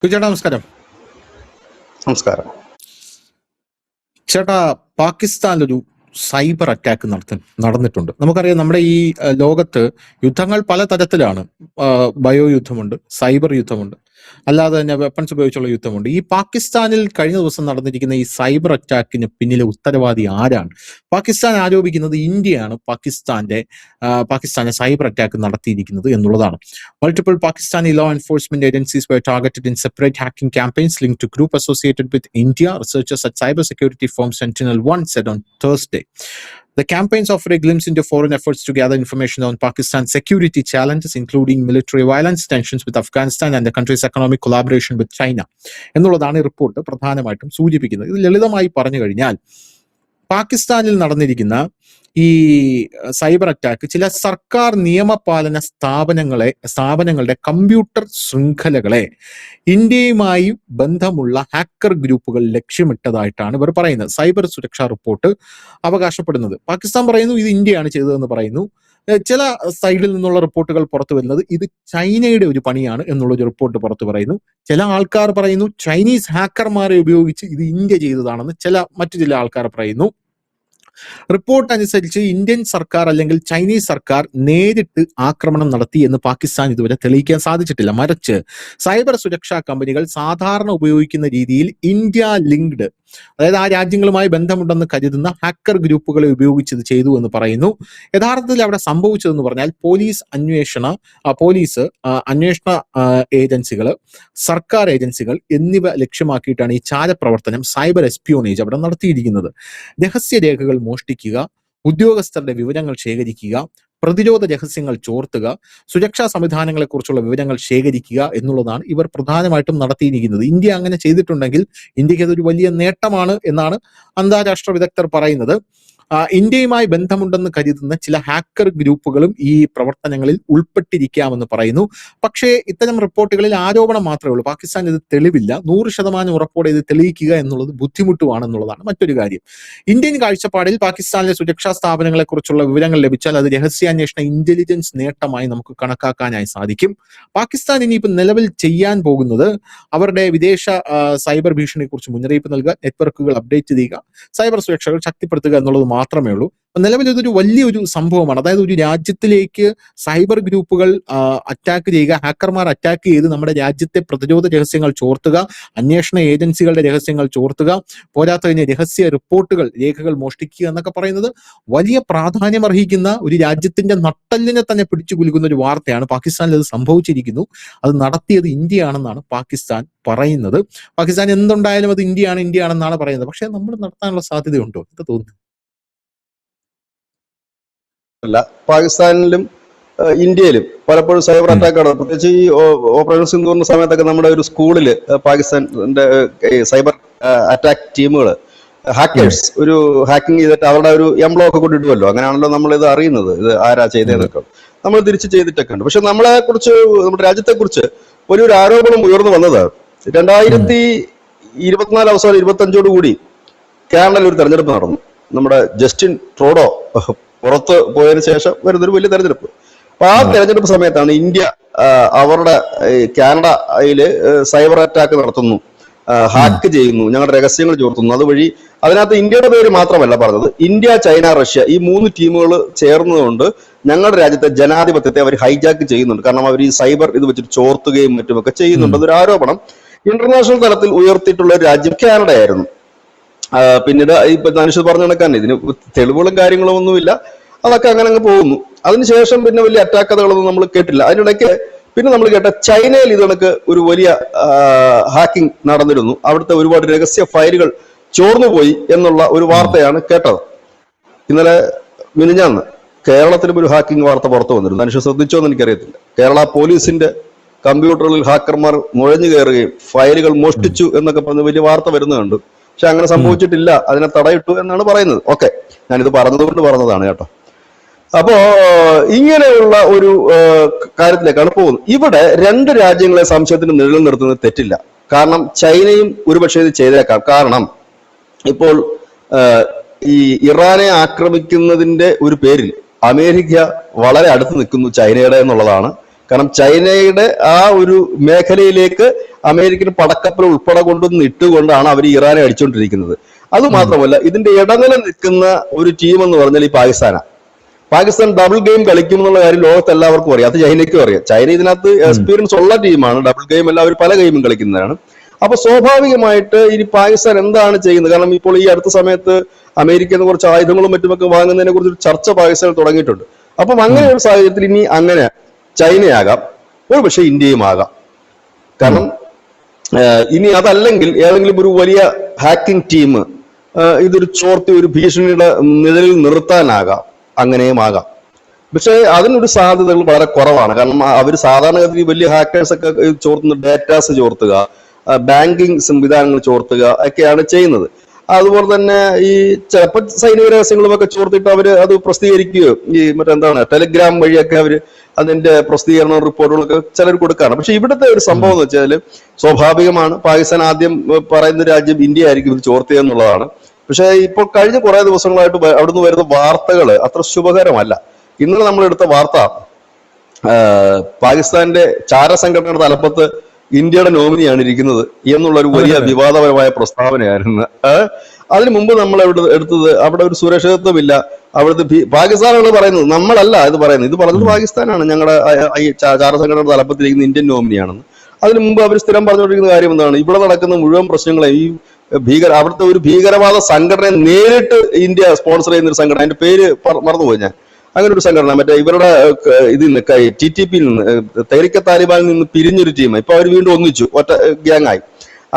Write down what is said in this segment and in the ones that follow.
ചേട്ടാ നമസ്കാരം. നമസ്കാരം. ചേട്ടാ, പാകിസ്ഥാനിലൊരു സൈബർ അറ്റാക്ക് നടന്നിട്ടുണ്ട്. നമുക്കറിയാം, നമ്മുടെ ഈ ലോകത്ത് യുദ്ധങ്ങൾ പലതരത്തിലാണ്. ബയോ യുദ്ധമുണ്ട്, സൈബർ യുദ്ധമുണ്ട്, അല്ലാതെ തന്നെ വെപ്പൺസ് ഉപയോഗിച്ചുള്ള യുദ്ധമുണ്ട്. ഈ പാകിസ്ഥാനിൽ കഴിഞ്ഞ ദിവസം നടന്നിരിക്കുന്ന ഈ സൈബർ അറ്റാക്കിന് പിന്നിലെ ഉത്തരവാദി ആരാണ്? പാകിസ്ഥാൻ ആരോപിക്കുന്നത് ഇന്ത്യയാണ് പാകിസ്ഥാനെ സൈബർ അറ്റാക്ക് നടത്തിയിരിക്കുന്നത് എന്നുള്ളതാണ്. Multiple Pakistani law enforcement agencies were targeted in separate hacking campaigns linked to group associated with India, researchers at cybersecurity firm Sentinel-1 said on Thursday. The campaigns offer a glimpse into foreign efforts to gather information on Pakistan's security challenges, including military violence, tensions with Afghanistan, and the country's economic collaboration with China. എന്നുള്ളതാണ് ഈ report പ്രധാനമായിട്ടും സൂചിപ്പിക്കുന്നത്. ഇത് ലളിതമായി പറഞ്ഞു കഴിഞ്ഞാൽ, പാകിസ്ഥാനിൽ നടന്നിരിക്കുന്ന ഈ സൈബർ അറ്റാക്ക് ചില സർക്കാർ നിയമപാലന സ്ഥാപനങ്ങളുടെ കമ്പ്യൂട്ടർ ശൃംഖലകളെ ഇന്ത്യയുമായി ബന്ധമുള്ള ഹാക്കർ ഗ്രൂപ്പുകൾ ലക്ഷ്യമിട്ടതായിട്ടാണ് ഇവർ പറയുന്നത്. സൈബർ സുരക്ഷാ റിപ്പോർട്ട് അവകാശപ്പെടുന്നത്. പാകിസ്ഥാൻ പറയുന്നു ഇത് ഇന്ത്യയാണ് ചെയ്തതെന്ന് പറയുന്നു. ചില സൈഡിൽ നിന്നുള്ള റിപ്പോർട്ടുകൾ പുറത്തു വരുന്നത് ഇത് ചൈനയുടെ ഒരു പണിയാണ് എന്നുള്ളൊരു റിപ്പോർട്ട് പുറത്തു പറയുന്നു. ചില ആൾക്കാർ പറയുന്നു ചൈനീസ് ഹാക്കർമാരെ ഉപയോഗിച്ച് ഇത് ഇന്ത്യ ചെയ്തതാണെന്ന് മറ്റു ചില ആൾക്കാർ പറയുന്നു. റിപ്പോർട്ട് അനുസരിച്ച് ഇന്ത്യൻ സർക്കാർ അല്ലെങ്കിൽ ചൈനീസ് സർക്കാർ നേരിട്ട് ആക്രമണം നടത്തി എന്ന് പാകിസ്ഥാൻ ഇതുവരെ തെളിയിക്കാൻ സാധിച്ചിട്ടില്ല. മറിച്ച് സൈബർ സുരക്ഷാ കമ്പനികൾ സാധാരണ ഉപയോഗിക്കുന്ന രീതിയിൽ ഇന്ത്യ ലിങ്ക്ഡ്, അതായത് ആ രാജ്യങ്ങളുമായി ബന്ധമുണ്ടെന്ന് കരുതുന്ന ഹാക്കർ ഗ്രൂപ്പുകളെ ഉപയോഗിച്ച് ഇത് ചെയ്തു എന്ന് പറയുന്നു. യഥാർത്ഥത്തിൽ അവിടെ സംഭവിച്ചതെന്ന് പറഞ്ഞാൽ പോലീസ് അന്വേഷണ ഏജൻസികൾ, സർക്കാർ ഏജൻസികൾ എന്നിവ ലക്ഷ്യമാക്കിയിട്ടാണ് ഈ ചാരപ്രവർത്തനം, സൈബർ എസ്പിയോണേജ് അവിടെ നടത്തിയിരിക്കുന്നത്. രഹസ്യരേഖകൾ മോഷ്ടിക്കുക, ഉദ്യോഗസ്ഥരുടെ വിവരങ്ങൾ ശേഖരിക്കുക, പ്രതിരോധ രഹസ്യങ്ങൾ ചോർത്തുക, സുരക്ഷാ സംവിധാനങ്ങളെക്കുറിച്ചുള്ള വിവരങ്ങൾ ശേഖരിക്കുക എന്നുള്ളതാണ് ഇവർ പ്രധാനമായിട്ടും നടത്തിയിരിക്കുന്നത്. ഇന്ത്യ അങ്ങനെ ചെയ്തിട്ടുണ്ടെങ്കിൽ ഇന്ത്യക്ക് അതൊരു വലിയ നേട്ടമാണ് എന്നാണ് അന്താരാഷ്ട്ര വിദഗ്ധർ പറയുന്നത്. ഇന്ത്യയുമായി ബന്ധമുണ്ടെന്ന് കരുതുന്ന ചില ഹാക്കർ ഗ്രൂപ്പുകളും ഈ പ്രവർത്തനങ്ങളിൽ ഉൾപ്പെട്ടിരിക്കാമെന്ന് പറയുന്നു. പക്ഷേ ഇത്തരം റിപ്പോർട്ടുകളിൽ ആരോപണം മാത്രമേ ഉള്ളൂ. പാകിസ്ഥാൻ ഇത് തെളിവില്ല. 100% ഉറപ്പോടെ ഇത് തെളിയിക്കുക എന്നുള്ളത് ബുദ്ധിമുട്ടുവാണെന്നുള്ളതാണ് മറ്റൊരു കാര്യം. ഇന്ത്യൻ കാഴ്ചപ്പാടിൽ പാകിസ്ഥാനിലെ സുരക്ഷാ സ്ഥാപനങ്ങളെക്കുറിച്ചുള്ള വിവരങ്ങൾ ലഭിച്ചാൽ അത് രഹസ്യാന്വേഷണ ഇന്റലിജൻസ് നേട്ടമായി നമുക്ക് കണക്കാക്കാനായി സാധിക്കും. പാകിസ്ഥാൻ ഇനിയിപ്പോൾ നിലവിൽ ചെയ്യാൻ പോകുന്നത് അവരുടെ വിദേശ സൈബർ ഭീഷണിയെക്കുറിച്ച് മുന്നറിയിപ്പ് നൽകുക, നെറ്റ്വർക്കുകൾ അപ്ഡേറ്റ് ചെയ്യുക, സൈബർ സുരക്ഷകൾ ശക്തിപ്പെടുത്തുക എന്നുള്ളത് മാത്രമേ ഉള്ളൂ. നിലവിൽ ഇതൊരു വലിയൊരു സംഭവമാണ്. അതായത് ഒരു രാജ്യത്തിലേക്ക് സൈബർ ഗ്രൂപ്പുകൾ അറ്റാക്ക് ചെയ്യുക, ഹാക്കർമാർ അറ്റാക്ക് ചെയ്ത് നമ്മുടെ രാജ്യത്തെ പ്രതിരോധ രഹസ്യങ്ങൾ ചോർത്തുക, അന്വേഷണ ഏജൻസികളുടെ രഹസ്യങ്ങൾ ചോർത്തുക, പോരാത്തതിന് രേഖകൾ മോഷ്ടിക്കുക എന്നൊക്കെ പറയുന്നത് വലിയ പ്രാധാന്യം അർഹിക്കുന്ന, ഒരു രാജ്യത്തിന്റെ നട്ടെല്ലിനെ തന്നെ പിടിച്ചു കുലുക്കുന്ന ഒരു വാർത്തയാണ്. പാകിസ്ഥാനിൽ അത് സംഭവിച്ചിരിക്കുന്നു. അത് നടത്തിയത് ഇന്ത്യയാണെന്നാണ് പാകിസ്ഥാൻ പറയുന്നത്. പാകിസ്ഥാൻ എന്തുണ്ടായാലും അത് ഇന്ത്യയാണെന്നാണ് പറയുന്നത്. പക്ഷെ നമ്മൾ നടത്താനുള്ള സാധ്യതയുണ്ടോ? എന്താ തോന്നുന്നു? അല്ല, പാകിസ്ഥാനിലും ഇന്ത്യയിലും പലപ്പോഴും സൈബർ അറ്റാക്ക് നടന്നു. പ്രത്യേകിച്ച് ഈ ഓപ്പറേഷൻ സിന്ദൂറിന്റെ സമയത്തൊക്കെ നമ്മുടെ ഒരു സ്കൂളില് പാകിസ്ഥാന്റെ സൈബർ അറ്റാക്ക് ടീമുകൾ, ഹാക്കേഴ്സ് ഒരു ഹാക്കിംഗ് ചെയ്തിട്ട് അവരുടെ ഒരു എംബ്ലോ ഒക്കെ കൊണ്ടിടുമല്ലോ. അങ്ങനെയാണല്ലോ നമ്മൾ ഇത് അറിയുന്നത്, ഇത് ആരാ ചെയ്തതെന്നൊക്കെ നമ്മൾ തിരിച്ച് ചെയ്തിട്ടൊക്കെ ഉണ്ട്. പക്ഷെ നമ്മുടെ രാജ്യത്തെ കുറിച്ച് വലിയൊരു ആരോപണം ഉയർന്നു വന്നത് 2024 അവസാനം 25 കൂടി കേരളത്തിൽ ഒരു തെരഞ്ഞെടുപ്പ് നടന്നു. നമ്മുടെ ജസ്റ്റിൻ ട്രൂഡോ പുറത്ത് പോയതിനു ശേഷം വരുന്നൊരു വലിയ തെരഞ്ഞെടുപ്പ്. അപ്പൊ ആ തെരഞ്ഞെടുപ്പ് സമയത്താണ് ഇന്ത്യ അവരുടെ കാനഡയില് സൈബർ അറ്റാക്ക് നടത്തുന്നു, ഹാക്ക് ചെയ്യുന്നു, ഞങ്ങളുടെ രഹസ്യങ്ങൾ ചോർത്തുന്നു. അതുവഴി അതിനകത്ത് ഇന്ത്യയുടെ പേര് മാത്രമല്ല പറഞ്ഞത്, ഇന്ത്യ, ചൈന, റഷ്യ ഈ 3 ടീമുകൾ ചേർന്നതുകൊണ്ട് ഞങ്ങളുടെ രാജ്യത്തെ ജനാധിപത്യത്തെ അവർ ഹൈജാക്ക് ചെയ്യുന്നുണ്ട്. കാരണം അവർ ഈ സൈബർ ഇത് വെച്ചിട്ട് ചോർത്തുകയും മറ്റുമൊക്കെ ചെയ്യുന്നുണ്ട്. അതൊരു ആരോപണം ഇന്റർനാഷണൽ തലത്തിൽ ഉയർത്തിയിട്ടുള്ള ഒരു രാജ്യം കാനഡയായിരുന്നു. പിന്നീട് ഇപ്പൊ ധനുഷ് പറഞ്ഞ കണക്കാൻ ഇതിന് തെളിവുകളും കാര്യങ്ങളും ഒന്നുമില്ല, അതൊക്കെ അങ്ങനെ പോകുന്നു. അതിനുശേഷം പിന്നെ വലിയ അറ്റാക്ക് കഥകളൊന്നും നമ്മൾ കേട്ടില്ല. അതിനിടയ്ക്ക് പിന്നെ നമ്മൾ കേട്ട ചൈനയിൽ ഇത് കണക്ക് ഒരു വലിയ ഹാക്കിംഗ് നടന്നിരുന്നു. അവിടുത്തെ ഒരുപാട് രഹസ്യ ഫയലുകൾ ചോർന്നുപോയി എന്നുള്ള ഒരു വാർത്തയാണ് കേട്ടത്. ഇന്നലെ മിനിഞ്ഞാന്ന് കേരളത്തിലും ഒരു ഹാക്കിംഗ് വാർത്ത പുറത്തു വന്നിരുന്നു. ധനുഷ് ശ്രദ്ധിച്ചോ എന്ന് എനിക്കറിയത്തില്ല. കേരള പോലീസിന്റെ കമ്പ്യൂട്ടറുകളിൽ ഹാക്കർമാർ നുഴഞ്ഞു കയറുകയും ഫയലുകൾ മോഷ്ടിച്ചു എന്നൊക്കെ പറഞ്ഞ് വലിയ വാർത്ത വരുന്നുണ്ട്. പക്ഷെ അങ്ങനെ സംഭവിച്ചിട്ടില്ല, അതിനെ തടയിട്ടു എന്നാണ് പറയുന്നത്. ഓക്കെ, ഞാനിത് പറഞ്ഞതുകൊണ്ട് പറഞ്ഞതാണ് കേട്ടോ. അപ്പോ ഇങ്ങനെയുള്ള ഒരു കാര്യത്തിലേക്കാണ് പോകുന്നത്. ഇവിടെ 2 രാജ്യങ്ങളെ സംശയത്തിന് നിഴൽ നിർത്തുന്നത് തെറ്റില്ല. കാരണം ചൈനയും ഒരുപക്ഷെ ഇത് ചെയ്തേക്കാം. കാരണം ഇപ്പോൾ ഈ ഇറാനെ ആക്രമിക്കുന്നതിന്റെ ഒരു പേരിൽ അമേരിക്ക വളരെ അടുത്ത് നിൽക്കുന്നു ചൈനയുടെ എന്നുള്ളതാണ് കാരണം ചൈനയുടെ ആ ഒരു മേഖലയിലേക്ക് അമേരിക്കൻ പടക്കപ്പൽ ഉൾപ്പെടെ കൊണ്ടുവന്ന് ഇട്ടുകൊണ്ടാണ് അവർ ഇറാനെ അടിച്ചുകൊണ്ടിരിക്കുന്നത്. അത് മാത്രമല്ല, ഇതിന്റെ ഇടനില നിൽക്കുന്ന ഒരു ടീം എന്ന് പറഞ്ഞാൽ ഈ പാകിസ്ഥാനാണ്. പാകിസ്ഥാൻ ഡബിൾ ഗെയിം കളിക്കും എന്നുള്ള കാര്യം ലോകത്ത് എല്ലാവർക്കും അറിയാം, അത് ചൈനയ്ക്കും അറിയാം. ചൈന ഇതിനകത്ത് എക്സ്പീരിയൻസ് ഉള്ള ടീമാണ്. ഡബിൾ ഗെയിം അല്ല, അവർ പല ഗെയിമും കളിക്കുന്നതാണ്. അപ്പൊ സ്വാഭാവികമായിട്ട് ഇനി പാകിസ്ഥാൻ എന്താണ് ചെയ്യുന്നത്? കാരണം ഇപ്പോൾ ഈ അടുത്ത സമയത്ത് അമേരിക്കയിൽ നിന്ന് കുറച്ച് ആയുധങ്ങളും മറ്റുമൊക്കെ വാങ്ങുന്നതിനെ കുറിച്ച് ഒരു ചർച്ച പാകിസ്ഥാനിൽ തുടങ്ങിയിട്ടുണ്ട്. അപ്പം അങ്ങനെ ഒരു സാഹചര്യത്തിൽ ഇനി അങ്ങനെ ചൈനയാകാം, ഒരു പക്ഷേ ഇന്ത്യയും ആകാം. കാരണം ഇനി അതല്ലെങ്കിൽ ഏതെങ്കിലും ഒരു വലിയ ഹാക്കിംഗ് ടീം ഇതൊരു ചോർത്തി ഒരു ഭീഷണിയുടെ നിഴലിൽ നിർത്താനാകാം, അങ്ങനെയും ആകാം. പക്ഷെ അതിനൊരു സാധ്യതകൾ വളരെ കുറവാണ്. കാരണം അവർ സാധാരണഗതിയിൽ വലിയ ഹാക്കേഴ്സ് ഒക്കെ ചോർത്തുന്ന ഡേറ്റാസ് ചോർത്തുക, ബാങ്കിങ് സംവിധാനങ്ങൾ ചോർത്തുക ഒക്കെയാണ് ചെയ്യുന്നത്. അതുപോലെ തന്നെ ഈ ചിലപ്പോൾ സൈനിക രഹസ്യങ്ങളും ഒക്കെ ചോർത്തിട്ട് അവർ അത് പ്രസിദ്ധീകരിക്കുകയോ ഈ മറ്റെന്താണ് ടെലിഗ്രാം വഴിയൊക്കെ അവർ അതിന്റെ പ്രസിദ്ധീകരണ റിപ്പോർട്ടുകളൊക്കെ ചിലർ കൊടുക്കാറ്. പക്ഷെ ഇവിടുത്തെ ഒരു സംഭവം എന്ന് വെച്ചാൽ സ്വാഭാവികമാണ്, പാകിസ്ഥാൻ ആദ്യം പറയുന്ന രാജ്യം ഇന്ത്യ ആയിരിക്കും ഇത് ചോർത്തിയെന്നുള്ളതാണ്. പക്ഷെ ഇപ്പോൾ കഴിഞ്ഞ കുറെ ദിവസങ്ങളായിട്ട് അവിടുന്ന് വരുന്ന വാർത്തകൾ അത്ര ശുഭകരമല്ല. ഇന്നലെ നമ്മൾ എടുത്ത വാർത്ത പാകിസ്ഥാന്റെ ചാരസംഘടനയുടെ തലപ്പത്ത് ഇന്ത്യയുടെ നോമിനിയാണ് ഇരിക്കുന്നത് എന്നുള്ള ഒരു വലിയ വിവാദപരമായ പ്രസ്താവനയായിരുന്നു. അതിനു മുമ്പ് നമ്മൾ എടുത്തത് അവിടെ ഒരു സുരക്ഷിതത്വമില്ല, അവിടുത്തെ പാകിസ്ഥാനാണ് പറയുന്നത്, നമ്മളല്ല ഇത് പറയുന്നത്. ഇത് പറഞ്ഞത് പാകിസ്ഥാനാണ്, ഞങ്ങളുടെ ചാരസംഘടനയുടെ തലപ്പത്തിരിക്കുന്ന ഇന്ത്യൻ നോമിനിയാണെന്ന്. അതിനു മുമ്പ് അവർ സ്ഥിരം പറഞ്ഞുകൊണ്ടിരിക്കുന്ന കാര്യം എന്താണ്? ഇവിടെ നടക്കുന്ന മുഴുവൻ പ്രശ്നങ്ങളെ ഈ അവിടുത്തെ ഒരു ഭീകരവാദ സംഘടനയെ നേരിട്ട് ഇന്ത്യ സ്പോൺസർ ചെയ്യുന്ന ഒരു സംഘടന, അതിന്റെ പേര് മറന്നുപോയി ഞാൻ. അങ്ങനെ ഒരു സംഘടന മറ്റേ ഇവരുടെ ഇതിൽ TTP-യിൽ നിന്ന് തെഹ്രീക്ക് താലിബാനിൽ നിന്ന് പിരിഞ്ഞൊരു ടീം ഇപ്പൊ അവർ വീണ്ടും ഒന്നിച്ചു, ഒറ്റ ഗ്യാങ്ങായി.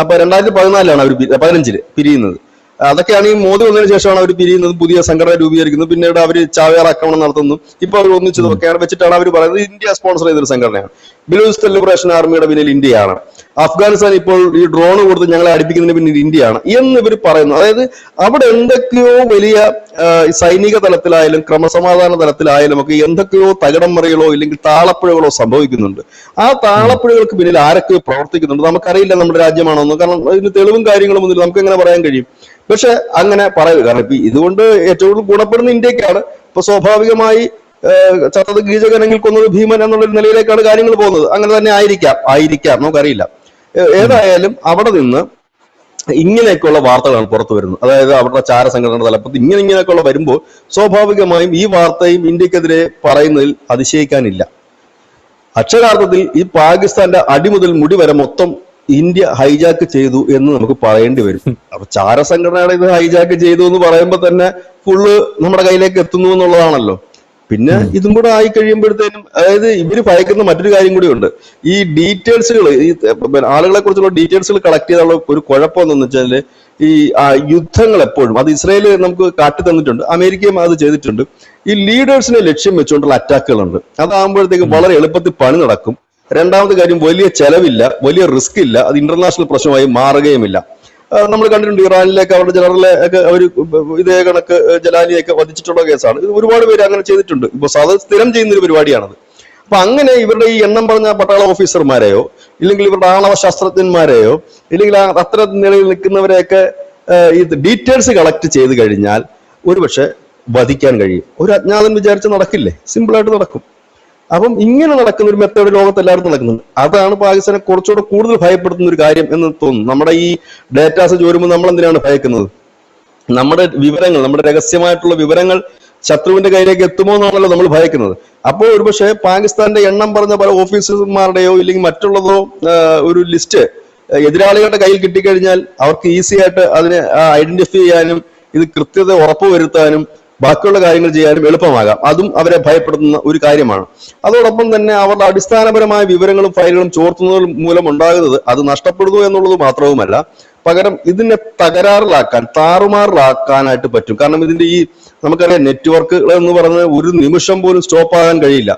അപ്പൊ 2014 അവർ 15 പിരിയുന്നത്. അതൊക്കെയാണ് ഈ മോദി വന്നതിന് ശേഷമാണ് അവർ പിരിയുന്നത്, പുതിയ സംഘടന രൂപീകരിക്കുന്നത്, പിന്നീട് അവർ ചാവേർ ആക്രമണം നടത്തുന്നു. ഇപ്പൊ അവർ ഒന്നിച്ചതൊക്കെയാണ് വെച്ചിട്ടാണ് അവർ പറയുന്നത് ഇന്ത്യ സ്പോൺസർ ചെയ്തൊരു സംഘടനയാണ്. ബലൂചിസ്ഥാൻ ലിബറേഷൻ ആർമിയുടെ പിന്നിൽ ഇന്ത്യയാണ്, അഫ്ഗാനിസ്ഥാൻ ഇപ്പോൾ ഈ ഡ്രോൺ കൊടുത്ത് ഞങ്ങളെ അടിപ്പിക്കുന്നതിന് പിന്നിൽ ഇന്ത്യയാണ് എന്ന് ഇവർ പറയുന്നു. അതായത് അവിടെ എന്തൊക്കെയോ വലിയ സൈനിക തലത്തിലായാലും ക്രമസമാധാന തലത്തിലായാലും ഒക്കെ എന്തൊക്കെയോ തകിടം മറികളോ ഇല്ലെങ്കിൽ താളപ്പുഴകളോ സംഭവിക്കുന്നുണ്ട്. ആ താളപ്പുഴകൾക്ക് പിന്നിൽ ആരൊക്കെയോ പ്രവർത്തിക്കുന്നുണ്ട്, നമുക്കറിയില്ല നമ്മുടെ രാജ്യമാണോന്ന്. കാരണം അതിന് തെളിവും കാര്യങ്ങളും ഒന്നുമില്ല, നമുക്ക് എങ്ങനെ പറയാൻ കഴിയും? പക്ഷെ അങ്ങനെ പറയുക, കാരണം ഇപ്പൊ ഇതുകൊണ്ട് ഏറ്റവും കൂടുതൽ ഗുണപ്പെടുന്ന ഇന്ത്യക്കാണ്. ഇപ്പൊ സ്വാഭാവികമായി ചത്തത് ഗീജകനെങ്കിൽ കൊന്നത് ഭീമൻ എന്നുള്ളൊരു നിലയിലേക്കാണ് കാര്യങ്ങൾ പോകുന്നത്. അങ്ങനെ തന്നെ ആയിരിക്കാം നമുക്കറിയില്ല. ഏതായാലും അവിടെ നിന്ന് ഇങ്ങനെയൊക്കെയുള്ള വാർത്തകളാണ് പുറത്തു വരുന്നത്. അതായത് അവരുടെ ചാരസംഘടനയുടെ തലപ്പത്ത് ഇങ്ങനെയൊക്കെയുള്ള വരുമ്പോൾ സ്വാഭാവികമായും ഈ വാർത്തയും ഇന്ത്യക്കെതിരെ പറയുന്നതിൽ അതിശയിക്കാനില്ല. അക്ഷരാർത്ഥത്തിൽ ഈ പാകിസ്ഥാന്റെ അടിമുതൽ മുടി വരെ മൊത്തം ഇന്ത്യ ഹൈജാക്ക് ചെയ്തു എന്ന് നമുക്ക് പറയേണ്ടി വരും. അപ്പൊ ചാരസംഘടനയുടെ ഇത് ഹൈജാക്ക് ചെയ്തു എന്ന് പറയുമ്പോൾ തന്നെ ഫുള്ള് നമ്മുടെ കയ്യിലേക്ക് എത്തുന്നു എന്നുള്ളതാണല്ലോ. പിന്നെ ഇതും കൂടെ ആയി കഴിയുമ്പോഴത്തേനും അതായത് ഇവര് ഭയക്കുന്ന മറ്റൊരു കാര്യം കൂടി ഉണ്ട്. ഈ ഡീറ്റെയിൽസുകൾ, ഈ ആളുകളെ കുറിച്ചുള്ള ഡീറ്റെയിൽസുകൾ കളക്ട് ചെയ്തുള്ള ഒരു കുഴപ്പം എന്താണെന്ന് വെച്ചാൽ ഈ യുദ്ധങ്ങൾ എപ്പോഴും അത് ഇസ്രായേൽ നമുക്ക് കാട്ടി തന്നിട്ടുണ്ട്, അമേരിക്കയും അത് ചെയ്തിട്ടുണ്ട്. ഈ ലീഡേഴ്സിനെ ലക്ഷ്യം വെച്ചുകൊണ്ടുള്ള അറ്റാക്കുകളുണ്ട്. അതാകുമ്പോഴത്തേക്കും വളരെ എളുപ്പത്തിൽ പണി നടക്കും. രണ്ടാമത്തെ കാര്യം, വലിയ ചെലവില്ല, വലിയ റിസ്ക് ഇല്ല, അത് ഇന്റർനാഷണൽ പ്രശ്നമായി മാറുകയുമില്ല. നമ്മൾ കണ്ടിട്ടുണ്ട് ഇറാനിലേക്ക് അവരുടെ ജനറലെ ഒക്കെ അവർ ഇതേ കണക്ക് ജലാലിയൊക്കെ വധിച്ചിട്ടുള്ള കേസാണ്. ഇത് ഒരുപാട് പേര് അങ്ങനെ ചെയ്തിട്ടുണ്ട്. ഇപ്പൊ അത് സ്ഥിരം ചെയ്യുന്ന ഒരു പരിപാടിയാണത്. അപ്പൊ അങ്ങനെ ഇവരുടെ ഈ എണ്ണം പറഞ്ഞ പട്ടാള ഓഫീസർമാരെയോ ഇല്ലെങ്കിൽ ഇവരുടെ ആണവ ശാസ്ത്രജ്ഞന്മാരെയോ ഇല്ലെങ്കിൽ അത്ര നിലയിൽ നിൽക്കുന്നവരെയൊക്കെ ഈ ഡീറ്റെയിൽസ് കളക്ട് ചെയ്ത് കഴിഞ്ഞാൽ ഒരുപക്ഷെ വധിക്കാൻ കഴിയും. ഒരു അജ്ഞാതൻ വിചാരിച്ച് നടക്കില്ലേ? സിമ്പിളായിട്ട് നടക്കും. അപ്പം ഇങ്ങനെ നടക്കുന്ന ഒരു മെത്തേഡ് ലോകത്ത് എല്ലാവരും നടക്കുന്നുണ്ട്. അതാണ് പാകിസ്ഥാനെ കുറച്ചുകൂടെ കൂടുതൽ ഭയപ്പെടുത്തുന്ന ഒരു കാര്യം എന്ന് തോന്നുന്നു. നമ്മുടെ ഈ ഡേറ്റാസ് ചോരുമ്പോൾ നമ്മൾ എന്തിനാണ് ഭയക്കുന്നത്? നമ്മുടെ വിവരങ്ങൾ, നമ്മുടെ രഹസ്യമായിട്ടുള്ള വിവരങ്ങൾ ശത്രുവിന്റെ കയ്യിലേക്ക് എത്തുമോ എന്നാണല്ലോ നമ്മൾ ഭയക്കുന്നത്. അപ്പോൾ ഒരുപക്ഷെ പാകിസ്ഥാന്റെ എണ്ണം പറഞ്ഞ പല ഓഫീസർമാരുടെയോ ഇല്ലെങ്കിൽ മറ്റുള്ളതോ ഒരു ലിസ്റ്റ് എതിരാളികളുടെ കയ്യിൽ കിട്ടിക്കഴിഞ്ഞാൽ അവർക്ക് ഈസി ആയിട്ട് അതിനെ ഐഡന്റിഫൈ ചെയ്യാനും ഇത് കൃത്യത ഉറപ്പുവരുത്താനും ബാക്കിയുള്ള കാര്യങ്ങൾ ചെയ്യാനും എളുപ്പമാകാം. അതും അവരെ ഭയപ്പെടുത്തുന്ന ഒരു കാര്യമാണ്. അതോടൊപ്പം തന്നെ അവരുടെ അടിസ്ഥാനപരമായ വിവരങ്ങളും ഫയലുകളും ചോർത്തുന്നത് മൂലം ഉണ്ടാകുന്നത് അത് നഷ്ടപ്പെടുന്നു എന്നുള്ളത് മാത്രവുമല്ല, പകരം ഇതിനെ തകരാറിലാക്കാൻ, താറുമാറിലാക്കാനായിട്ട് പറ്റും. കാരണം ഇതിന്റെ ഈ നമുക്കറിയാം നെറ്റ്വർക്കുകൾ എന്ന് പറഞ്ഞാൽ ഒരു നിമിഷം പോലും സ്റ്റോപ്പ് ആകാൻ കഴിയില്ല.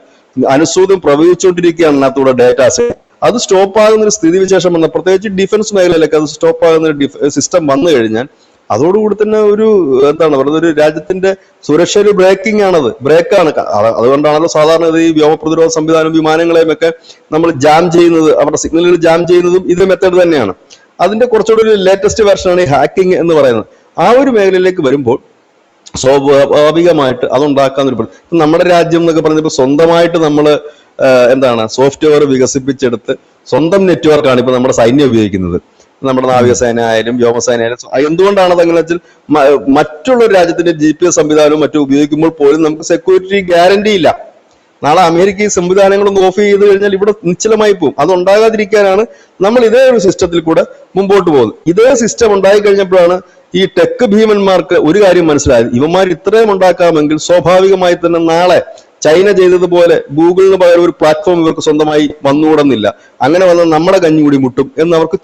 അനുസൂതം പ്രവഹിച്ചുകൊണ്ടിരിക്കുകയാണ് അതിനകത്തൂടെ ഡേറ്റാസ്. അത് സ്റ്റോപ്പ് ആകുന്ന ഒരു സ്ഥിതിവിശേഷം വന്ന പ്രത്യേകിച്ച് ഡിഫൻസ് മേഖലയിലൊക്കെ അത് സ്റ്റോപ്പ് ആകുന്ന ഒരു സിസ്റ്റം വന്നു കഴിഞ്ഞാൽ അതോടുകൂടി തന്നെ ഒരു എന്താണ് പറയുന്നത്, ഒരു രാജ്യത്തിന്റെ സുരക്ഷ ഒരു ബ്രേക്കിംഗ് ആണത്, ബ്രേക്കാണ്. അതുകൊണ്ടാണല്ലോ സാധാരണ ഈ വ്യോമപ്രതിരോധ സംവിധാനം വിമാനങ്ങളെയും ഒക്കെ നമ്മൾ ജാം ചെയ്യുന്നത്, അവരുടെ സിഗ്നലുകൾ ജാം ചെയ്യുന്നതും ഇതേ മെത്തേഡ് തന്നെയാണ്. അതിന്റെ കുറച്ചുകൂടി ഒരു ലേറ്റസ്റ്റ് വെർഷനാണ് ഈ ഹാക്കിംഗ് എന്ന് പറയുന്നത്. ആ ഒരു മേഖലയിലേക്ക് വരുമ്പോൾ സ്വാഭാവികമായിട്ട് അതുണ്ടാക്കാൻ ഒരു നമ്മുടെ രാജ്യം എന്നൊക്കെ പറഞ്ഞപ്പോൾ സ്വന്തമായിട്ട് നമ്മൾ എന്താണ് സോഫ്റ്റ്വെയർ വികസിപ്പിച്ചെടുത്ത് സ്വന്തം നെറ്റ്വർക്കാണ് ഇപ്പൊ നമ്മുടെ സൈന്യം ഉപയോഗിക്കുന്നത്. നമ്മുടെ നാവികസേന ആയാലും വ്യോമസേന ആയാലും. എന്തുകൊണ്ടാണ് അതങ്ങനെ വെച്ചാൽ മറ്റുള്ള ഒരു രാജ്യത്തിന്റെ GPS സംവിധാനവും മറ്റും ഉപയോഗിക്കുമ്പോൾ പോലും നമുക്ക് സെക്യൂരിറ്റി ഗ്യാരണ്ടി ഇല്ല. നാളെ അമേരിക്ക ഈ സംവിധാനങ്ങളൊന്നും ഓഫ് ചെയ്ത് കഴിഞ്ഞാൽ ഇവിടെ നിശ്ചലമായി പോകും. അത് ഉണ്ടാകാതിരിക്കാനാണ് നമ്മൾ ഇതേ ഒരു സിസ്റ്റത്തിൽ കൂടെ മുമ്പോട്ട് പോകുന്നത്. ഇതേ സിസ്റ്റം ഉണ്ടായി കഴിഞ്ഞപ്പോഴാണ് ഈ ടെക് ഭീമന്മാർക്ക് ഒരു കാര്യം മനസ്സിലായത്, ഇവന്മാർ ഇത്രയും ഉണ്ടാക്കാമെങ്കിൽ സ്വാഭാവികമായി തന്നെ നാളെ ചൈന ചെയ്തതുപോലെ ഗൂഗിളിന് പകരം ഒരു പ്ലാറ്റ്ഫോം ഇവർക്ക് സ്വന്തമായി വന്നുകൂടുന്നില്ല. അങ്ങനെ വന്നാൽ നമ്മുടെ കഞ്ഞുകൂടി മുട്ടും എന്ന് അവർക്ക്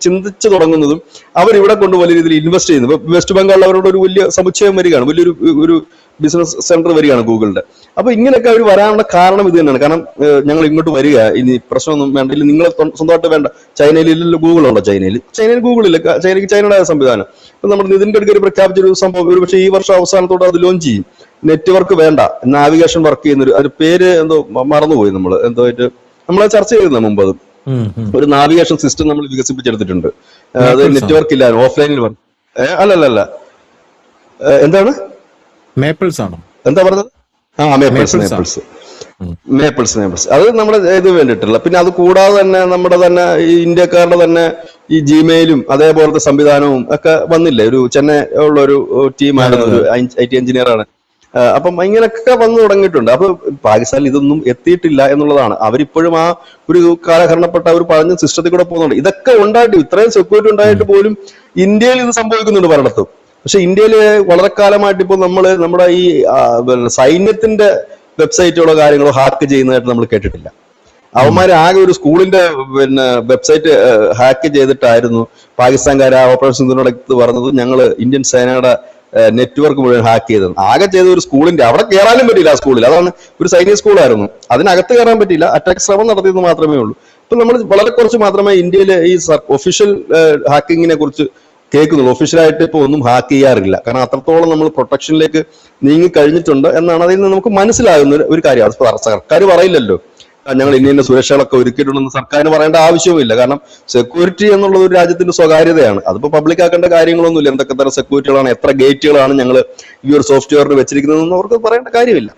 ചിന്തിച്ചു തുടങ്ങുന്നതും അവരിവിടെ കൊണ്ട് വലിയ രീതിയിൽ ഇൻവെസ്റ്റ് ചെയ്യുന്നു. ഇപ്പൊ വെസ്റ്റ് ബംഗാളിൽ അവരോട് ഒരു വലിയ സമുച്ചയം വരികയാണ്, വലിയൊരു ബിസിനസ് സെന്റർ വരികയാണ് ഗൂഗിളിന്റെ. അപ്പൊ ഇങ്ങനെയൊക്കെ അവർ വരാനുള്ള കാരണം ഇത് തന്നെയാണ്. കാരണം ഞങ്ങൾ ഇങ്ങോട്ട് വരിക, ഇനി പ്രശ്നമൊന്നും വേണ്ട, ഇല്ല നിങ്ങൾ സ്വന്തമായിട്ട് വേണ്ട. ചൈനയിൽ ഇല്ലല്ലോ ഗൂഗിൾ ഉണ്ടോ? ചൈനയിൽ ഗൂഗിളില്ല. ചൈനയ്ക്ക് ചൈനയുടെ സംവിധാനം. ഇപ്പൊ നമ്മുടെ നിതിൻ ഗഡ്കരി പ്രഖ്യാപിച്ചൊരു സംഭവം, ഒരു പക്ഷേ ഈ വർഷം അവസാനത്തോടെ അത് ലോഞ്ച് ചെയ്യും. നെറ്റ്വർക്ക് വേണ്ട, നാവിഗേഷൻ വർക്ക് ചെയ്യുന്നൊരു, അതിന്റെ പേര് എന്തോ മറന്നുപോയി, നമ്മൾ എന്തോ ആയിട്ട് നമ്മളെ ചർച്ച ചെയ്തിരുന്ന മുമ്പ്. അത് ഒരു നാവിഗേഷൻ സിസ്റ്റം നമ്മൾ വികസിപ്പിച്ചെടുത്തിട്ടുണ്ട്. അത് നെറ്റ്വർക്ക് ഇല്ല, ഓഫ്ലൈനിൽ വർക്ക്. അല്ലല്ല, എന്താണ് മേപ്പിൾസ് ആണോ എന്താ പറഞ്ഞത്? മേപ്പിൾസ് അത് നമ്മുടെ ഇത് വേണ്ടിയിട്ടുള്ള. പിന്നെ അത് കൂടാതെ തന്നെ നമ്മുടെ തന്നെ ഈ ഇന്ത്യക്കാരുടെ തന്നെ ഈ ജിമെയിലും അതേപോലത്തെ സംവിധാനവും ഒക്കെ വന്നില്ലേ. ഒരു ചെന്നൈ ഉള്ള ഒരു ടീമാണ്, ഒരു IT എഞ്ചിനീയറാണ്. അപ്പം ഇങ്ങനെയൊക്കെ വന്നു തുടങ്ങിയിട്ടുണ്ട്. അപ്പൊ പാകിസ്ഥാനിൽ ഇതൊന്നും എത്തിയിട്ടില്ല എന്നുള്ളതാണ്. അവരിപ്പോഴും ആ ഒരു കാലഹരണപ്പെട്ട ഒരു പഴഞ്ഞ സിസ്റ്റത്തിൽ കൂടെ പോകുന്നുണ്ട്. ഇതൊക്കെ ഉണ്ടായിട്ട്, ഇത്രയും സെക്യൂരിറ്റി ഉണ്ടായിട്ട് പോലും ഇന്ത്യയിൽ ഇത് സംഭവിക്കുന്നുണ്ട് പലയിടത്തും. പക്ഷെ ഇന്ത്യയിൽ വളരെ കാലമായിട്ട് ഇപ്പോൾ നമ്മുടെ ഈ സൈന്യത്തിന്റെ വെബ്സൈറ്റുകളോ കാര്യങ്ങളോ ഹാക്ക് ചെയ്യുന്നതായിട്ട് നമ്മൾ കേട്ടിട്ടില്ല. അവന്മാര് ആകെ ഒരു സ്കൂളിന്റെ വെബ്സൈറ്റ് ഹാക്ക് ചെയ്തിട്ടായിരുന്നു പാകിസ്ഥാൻകാർ ആ ഓപ്പറേഷൻ സിന്ദൂറിനടുത്ത് പറഞ്ഞത് ഞങ്ങൾ ഇന്ത്യൻ സേനയുടെ നെറ്റ്വർക്ക് മുഴുവൻ ഹാക്ക് ചെയ്തത്. ആകെ ചെയ്ത ഒരു സ്കൂളിന്റെ, അവിടെ കയറാനും പറ്റില്ല ആ സ്കൂളിൽ. അതാണ് ഒരു സൈനിക സ്കൂളായിരുന്നു, അതിനകത്ത് കയറാൻ പറ്റില്ല. അറ്റാക്ക് ശ്രമം നടത്തിയത് മാത്രമേ ഉള്ളൂ. ഇപ്പൊ നമ്മൾ വളരെ കുറച്ച് മാത്രമേ ഇന്ത്യയിൽ ഈ ഒഫീഷ്യൽ ഹാക്കിങ്ങിനെ കുറിച്ച് കേൾക്കുന്നുള്ളൂ. ഒഫീഷ്യലായിട്ട് ഇപ്പൊ ഒന്നും ഹാക്ക് ചെയ്യാറില്ല. കാരണം അത്രത്തോളം നമ്മൾ പ്രൊട്ടക്ഷനിലേക്ക് നീങ്ങി കഴിഞ്ഞിട്ടുണ്ട് എന്നാണ് അതിൽ നിന്ന് നമുക്ക് മനസ്സിലാകുന്ന ഒരു കാര്യം. അത് സർക്കാർ പറയില്ലല്ലോ ഞങ്ങൾ ഇന്ന സുരക്ഷകളൊക്കെ ഒരുക്കിയിട്ടുണ്ടെന്ന് സർക്കാരിന് പറയേണ്ട ആവശ്യവുമില്ല. കാരണം സെക്യൂരിറ്റി എന്നുള്ളത് ഒരു രാജ്യത്തിന്റെ സ്വകാര്യതയാണ്. അതിപ്പോ പബ്ലിക് ആക്കേണ്ട കാര്യങ്ങളൊന്നുമില്ല. എന്തൊക്കെ തരം സെക്യൂരിറ്റികളാണ്, എത്ര ഗേറ്റുകളാണ് ഞങ്ങൾ ഈ ഒരു സോഫ്റ്റ്വെയറിൽ വെച്ചിരിക്കുന്നതെന്ന് അവർക്ക് പറയേണ്ട കാര്യമില്ല.